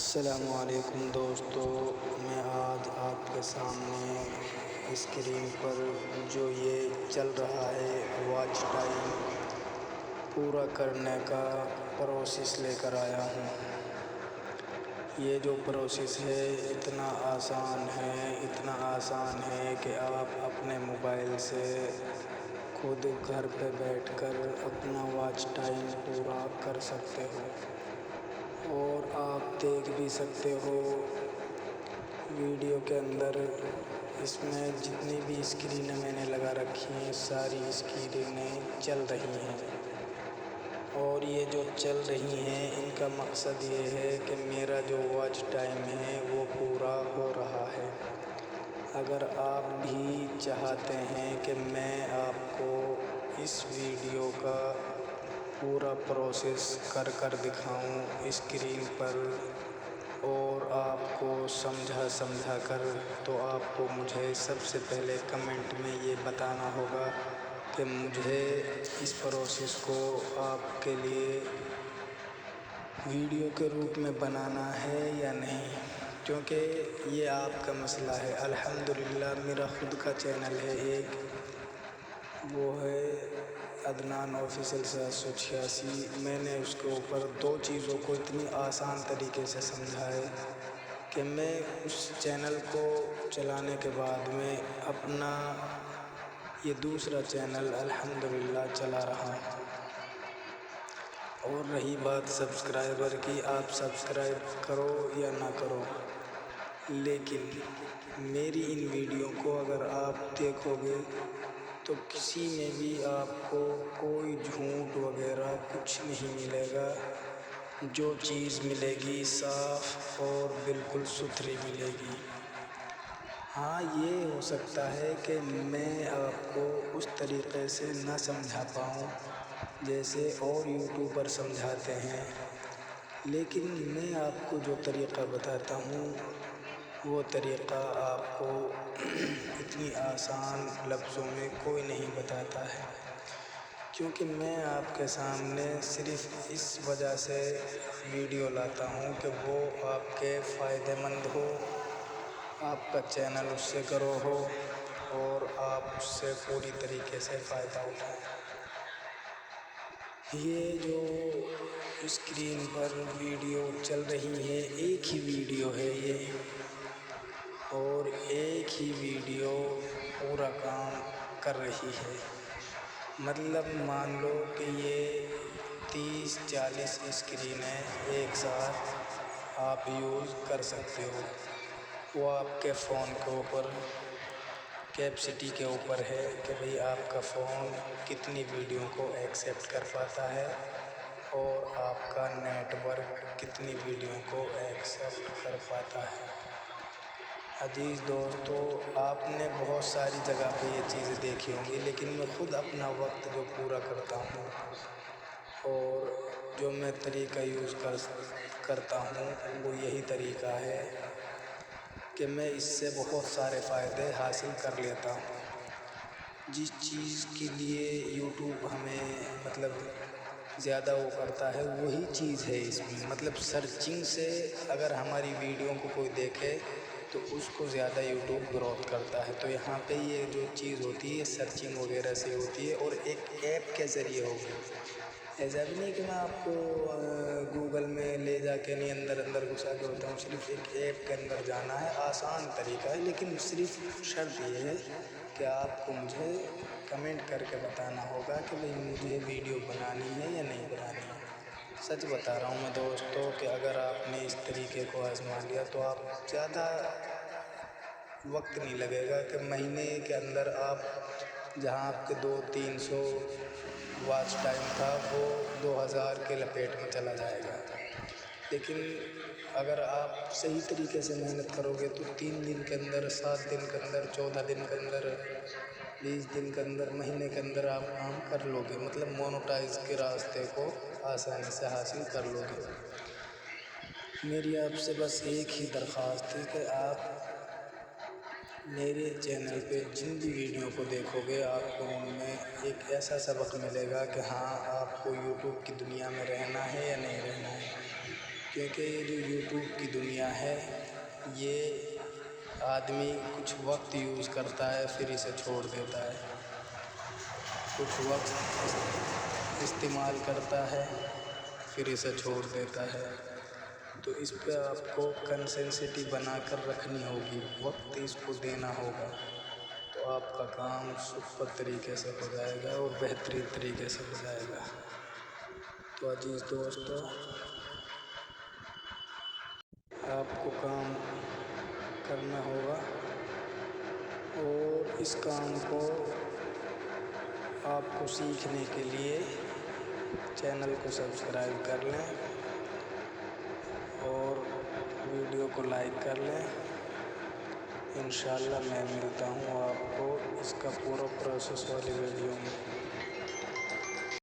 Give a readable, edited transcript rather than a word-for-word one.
السلام علیکم دوستو، میں آج آپ کے سامنے اسکرین پر جو یہ چل رہا ہے واچ ٹائم پورا کرنے کا پروسیس لے کر آیا ہوں۔ یہ جو پروسیس ہے اتنا آسان ہے کہ آپ اپنے موبائل سے خود گھر پہ بیٹھ کر اپنا واچ ٹائم پورا کر سکتے ہو، اور آپ دیکھ بھی سکتے ہو ویڈیو کے اندر۔ اس میں جتنی بھی اسکرینیں میں نے لگا رکھی ہیں ساری اسکرینیں چل رہی ہیں، اور یہ جو چل رہی ہیں ان کا مقصد یہ ہے کہ میرا جو واچ ٹائم ہے وہ پورا ہو رہا ہے۔ اگر آپ بھی چاہتے ہیں کہ میں آپ کو اس ویڈیو کا پورا پروسیس کر دکھاؤں اسکرین پر اور آپ کو سمجھا کر، تو آپ کو مجھے سب سے پہلے کمنٹ میں یہ بتانا ہوگا کہ مجھے اس پروسیس کو آپ کے لیے ویڈیو کے روپ میں بنانا ہے یا نہیں، کیونکہ یہ آپ کا مسئلہ ہے۔ الحمدللہ میرا خود کا چینل ہے ایک، وہ ہے عدنان آفیشل 786۔ میں نے اس کے اوپر 2 چیزوں کو اتنی آسان طریقے سے سمجھا ہے کہ میں اس چینل کو چلانے کے بعد میں اپنا یہ دوسرا چینل الحمدللہ چلا رہا ہوں۔ اور رہی بات سبسکرائبر کی، آپ سبسکرائب کرو یا نہ کرو، لیکن میری ان ویڈیو کو اگر آپ دیکھو گے تو کسی میں بھی آپ کو کوئی جھوٹ وغیرہ کچھ نہیں ملے گا۔ جو چیز ملے گی صاف اور بالکل ستھری ملے گی۔ ہاں، یہ ہو سکتا ہے کہ میں آپ کو اس طریقے سے نہ سمجھا پاؤں جیسے اور یوٹیوبر سمجھاتے ہیں، لیکن میں آپ کو جو طریقہ بتاتا ہوں وہ طریقہ آپ کو اتنی آسان لفظوں میں کوئی نہیں بتاتا ہے، کیونکہ میں آپ کے سامنے صرف اس وجہ سے ویڈیو لاتا ہوں کہ وہ آپ کے فائدہ مند ہو، آپ کا چینل اس سے گرو ہو اور آپ اس سے پوری طریقے سے فائدہ اٹھائیں۔ یہ جو اسکرین پر ویڈیو چل رہی ہے ایک ہی ویڈیو ہے یہ، اور ایک ہی ویڈیو پورا کام کر رہی ہے۔ مطلب مان لو کہ یہ 30-40 اسکرینیں ایک ساتھ آپ یوز کر سکتے ہو۔ وہ آپ کے فون کے اوپر کیپیسٹی کے اوپر ہے کہ بھئی آپ کا فون کتنی ویڈیو کو ایکسیپٹ کر پاتا ہے، اور آپ کا نیٹ ورک کتنی ویڈیو کو ایکسیپٹ کر پاتا ہے۔ عزیز دوستو، آپ نے بہت ساری جگہ پہ یہ چیزیں دیکھی ہوں گی، لیکن میں خود اپنا وقت جو پورا کرتا ہوں اور جو میں طریقہ یوز کرتا ہوں وہ یہی طریقہ ہے کہ میں اس سے بہت سارے فائدے حاصل کر لیتا ہوں۔ جس چیز کے لیے یوٹیوب ہمیں زیادہ وہ کرتا ہے وہی چیز ہے اس میں، سرچنگ سے اگر ہماری ویڈیو کو کوئی دیکھے تو اس کو زیادہ یوٹیوب گروتھ کرتا ہے۔ تو یہاں پہ یہ جو چیز ہوتی ہے سرچنگ وغیرہ سے ہوتی ہے، اور ایک ایپ کے ذریعے ہوگی۔ ایسا بھی نہیں کہ میں آپ کو گوگل میں لے جا کے نہیں اندر گھسا کے ہوتا ہوں، صرف ایک ایپ کے اندر جانا ہے، آسان طریقہ ہے، لیکن صرف شرط یہ ہے کہ آپ کو مجھے کمنٹ کر کے بتانا ہوگا کہ بھئی مجھے ویڈیو بنانی ہے یا نہیں بنانی ہے۔ سچ بتا رہا ہوں میں دوستو کہ اگر آپ نے اس طریقے کو آزما لیا تو آپ زیادہ وقت نہیں لگے گا کہ مہینے کے اندر آپ جہاں آپ کے 200-300 واچ ٹائم تھا وہ 2000 کے لپیٹ میں چلا جائے گا۔ لیکن اگر آپ صحیح طریقے سے محنت کرو گے تو 3 دن کے اندر، 7 دن کے اندر، 14 دن کے اندر، 20 دن کے اندر، مہینے کے اندر آپ کام کر لو گے، مونوٹائز کے راستے کو آسانی سے حاصل کر لو گے۔ میری آپ سے بس ایک ہی درخواست ہے کہ آپ میرے چینل پہ جن بھی ویڈیو کو دیکھو گے آپ کو ان میں ایک ایسا سبق ملے گا کہ ہاں آپ کو یوٹیوب کی دنیا میں رہنا ہے یا نہیں رہنا ہے۔ کیونکہ یہ جو یوٹیوب کی دنیا ہے یہ آدمی کچھ وقت یوز کرتا ہے پھر اسے چھوڑ دیتا ہے، کچھ وقت استعمال کرتا ہے پھر اسے چھوڑ دیتا ہے. تو اس پہ آپ کو کنسنسٹی بنا کر رکھنی ہوگی، وقت اس کو دینا ہوگا، تو آپ کا کام سپر طریقے سے ہو جائے گا اور بہترین طریقے سے ہو جائے گا. تو عزیز دوستو، آپ کو کام کرنا ہوگا اور اس کام کو آپ کو سیکھنے کے لیے چینل کو سبسکرائب کر لیں اور ویڈیو کو لائک کر لیں. انشاءاللہ میں ملتا ہوں آپ کو اس کا پورا پروسیس والی ویڈیو میں.